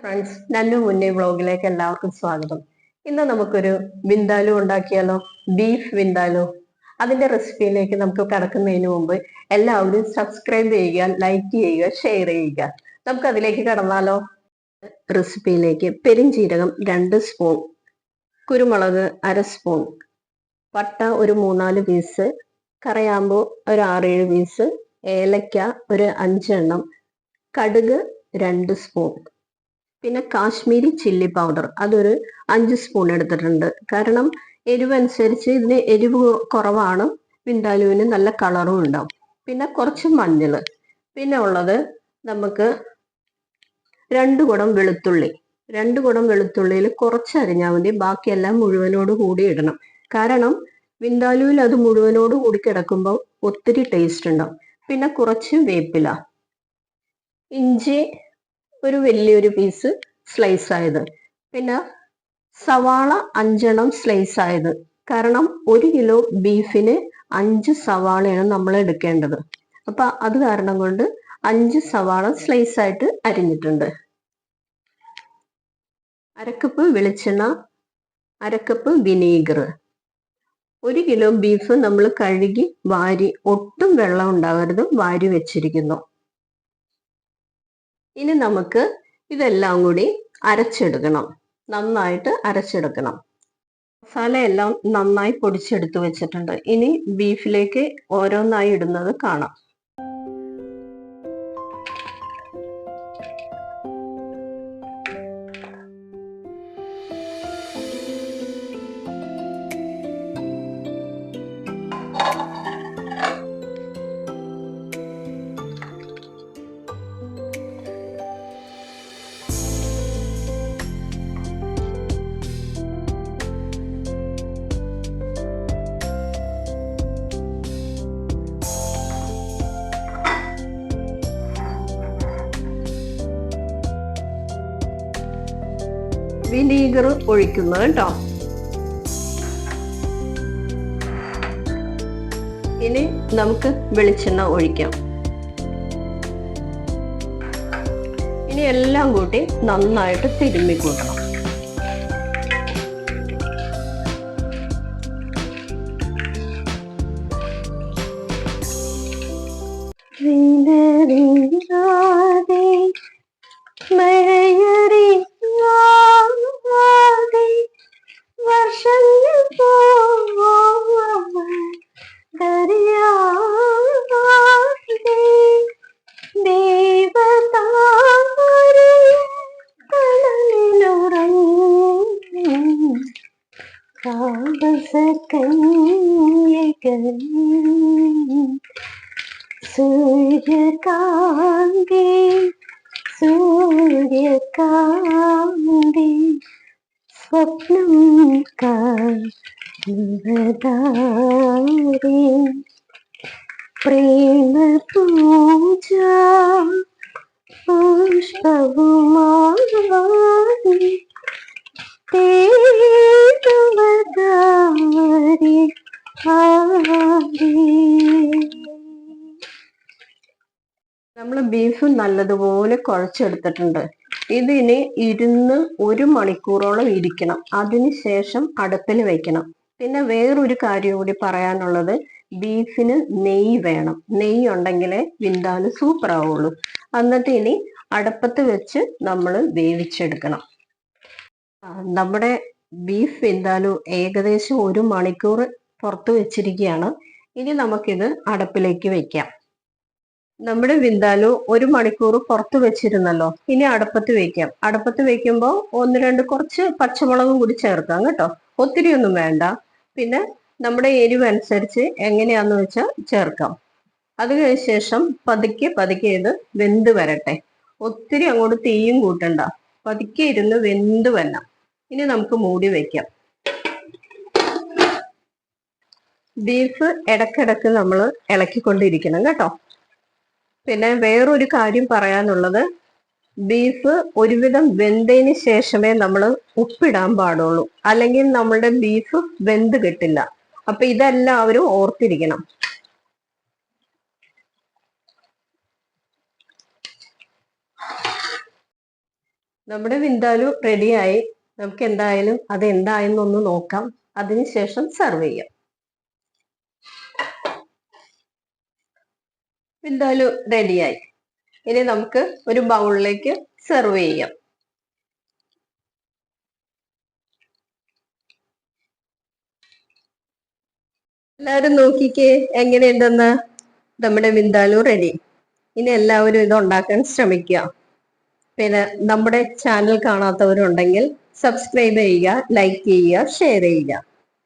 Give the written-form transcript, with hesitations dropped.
Friends, നന്നു മുന്നേ വ്ളോഗിലേക്ക് എല്ലാവർക്കും സ്വാഗതം. ഇന്ന് നമുക്കൊരു വിന്താലു ഉണ്ടാക്കിയാലോ? ബീഫ് വിന്താലു. അതിന്റെ റെസിപ്പിയിലേക്ക് നമുക്ക് കടക്കുന്നതിന് മുമ്പ് എല്ലാവരും സബ്സ്ക്രൈബ് ചെയ്യുക, ലൈക്ക് ചെയ്യുക, ഷെയർ ചെയ്യുക. നമുക്ക് അതിലേക്ക് കടന്നാലോ? റെസിപ്പിയിലേക്ക് പെരിഞ്ജീരകം 2 സ്പൂൺ, കുരുമുളക് 1/2 സ്പൂൺ, പട്ട ഒരു 3-4 പീസ്, കറയാമ്പൂ ഒരു 6-7 പീസ്, ഏലക്ക ഒരു 5 എണ്ണം, കടുക് 2 സ്പൂൺ, പിന്നെ കാശ്മീരി ചില്ലി പൗഡർ അതൊരു 5 സ്പൂൺ എടുത്തിട്ടുണ്ട്. കാരണം എരിവനുസരിച്ച് ഇതിന് എരിവ് കുറവാണ്, വിന്താലുവിന് നല്ല കളറും ഉണ്ടാവും. പിന്നെ കുറച്ച് മഞ്ഞൾ, പിന്നെ ഉള്ളത് നമുക്ക് 2 കുടം വെളുത്തുള്ളി. 2 കുടം വെളുത്തുള്ളിയിൽ കുറച്ച് അരിഞ്ഞാൽ മതി, ബാക്കിയെല്ലാം മുഴുവനോട് കൂടി ഇടണം. കാരണം വിന്താലുവിൽ അത് മുഴുവനോട് കൂടി കിടക്കുമ്പോൾ ഒത്തിരി ടേസ്റ്റ് ഉണ്ടാവും. പിന്നെ കുറച്ച് വേപ്പില, ഇഞ്ചി ഒരു വലിയൊരു പീസ് സ്ലൈസ് ആയത്, പിന്നെ സവാള 5 എണ്ണം സ്ലൈസ് ആയത്. കാരണം 1 കിലോ ബീഫിന് 5 സവാളയാണ് നമ്മൾ എടുക്കേണ്ടത്. അപ്പൊ അത് കാരണം കൊണ്ട് 5 സവാള സ്ലൈസ് ആയിട്ട് അരിഞ്ഞിട്ടുണ്ട്. 1/2 കപ്പ് വെളിച്ചെണ്ണ, 1/2 കപ്പ് വിനീഗർ. 1 കിലോ ബീഫ് നമ്മൾ കഴുകി വാരി, ഒട്ടും വെള്ളം ഉണ്ടാകരുത്, വാരി വെച്ചിരിക്കുന്നു. ഇനി നമുക്ക് ഇതെല്ലാം കൂടി അരച്ചെടുക്കണം, നന്നായിട്ട് അരച്ചെടുക്കണം. മസാല എല്ലാം നന്നായി പൊടിച്ചെടുത്ത് വെച്ചിട്ടുണ്ട്. ഇനി ബീഫിലേക്ക് ഓരോന്നായി ഇടുന്നത് കാണാം. വിനീഗർ ഒഴിക്കുന്നത് കേട്ടോ. ഇനി നമുക്ക് വെളിച്ചെണ്ണ ഒഴിക്കാം. ഇനി എല്ലാം കൂട്ടി നന്നായിട്ട് തിരുമ്മി കൂട്ടണം. സൂര്യകാന്തി സൂര്യകാന്തി സ്വപ്നം കാവതാരി പ്രേമ പൂജ പുഷ്പവുമായി തേടുവതാരി നമ്മൾ ബീഫ് നല്ലതുപോലെ കുഴച്ചെടുത്തിട്ടുണ്ട്. ഇതിന് ഇരുന്ന് 1 മണിക്കൂറോളം ഇരിക്കണം. അതിനുശേഷം അടുപ്പിൽ വെക്കണം. പിന്നെ വേറൊരു കാര്യം കൂടി പറയാനുള്ളത്, ബീഫിന് നെയ്യ് വേണം. നെയ്യ് ഉണ്ടെങ്കിലേ വിന്താല് സൂപ്പർ ആവുള്ളൂ. എന്നിട്ട് ഇനി അടുപ്പത്ത് വെച്ച് നമ്മൾ വേവിച്ചെടുക്കണം. നമ്മുടെ ബീഫ് വിന്താലു ഏകദേശം 1 മണിക്കൂർ പുറത്ത് വെച്ചിരിക്കുകയാണ്. ഇനി നമുക്കിത് അടുപ്പിലേക്ക് വെക്കാം. നമ്മുടെ വിന്താലു 1 മണിക്കൂർ പുറത്ത് വെച്ചിരുന്നല്ലോ, ഇനി അടുപ്പത്ത് വെക്കാം. അടുപ്പത്ത് വെക്കുമ്പോൾ 1-2 കുറച്ച് പച്ചമുളകും കൂടി ചേർക്കാം കേട്ടോ, ഒത്തിരി ഒന്നും വേണ്ട. പിന്നെ നമ്മുടെ എരിവ് അനുസരിച്ച് എങ്ങനെയാന്ന് വെച്ചാൽ ചേർക്കാം. അത് കഴിഞ്ഞ ശേഷം പതുക്കെ പതുക്കെ ഇത് വെന്ത് വരട്ടെ. ഒത്തിരി അങ്ങോട്ട് തീയും കൂട്ടണ്ട, പതുക്കെ ഇരുന്ന് വെന്ത് വരണം. ഇനി നമുക്ക് മൂടി വെക്കാം. ബീഫ് ഇടക്കിടക്ക് നമ്മൾ ഇളക്കിക്കൊണ്ടിരിക്കണം കേട്ടോ. പിന്നെ വേറൊരു കാര്യം പറയാനുള്ളത്, ബീഫ് ഒരുവിധം വെന്തതിന് ശേഷമേ നമ്മൾ ഉപ്പിടാൻ പാടുള്ളൂ, അല്ലെങ്കിൽ നമ്മളുടെ ബീഫ് വെന്ത് കിട്ടില്ല. അപ്പൊ ഇതെല്ലാവരും ഓർത്തിരിക്കണം. നമ്മുടെ വിന്താലു റെഡിയായി. നമുക്ക് എന്തായാലും അത് എന്തായെന്നൊന്ന് നോക്കാം. അതിനുശേഷം സെർവ് ചെയ്യാം. വിന്താലു റെഡിയായി. ഇനി നമുക്ക് ഒരു ബൗളിലേക്ക് സെർവ് ചെയ്യാം. എല്ലാവരും നോക്കിക്കേ എങ്ങനെയുണ്ടെന്ന്. നമ്മുടെ വിന്താലു റെഡി. ഇനി എല്ലാവരും ഇത് ഉണ്ടാക്കാൻ ശ്രമിക്കുക. പിന്നെ നമ്മുടെ ചാനൽ കാണാത്തവരുണ്ടെങ്കിൽ സബ്സ്ക്രൈബ് ചെയ്യുക, ലൈക്ക് ചെയ്യുക, ഷെയർ ചെയ്യുക.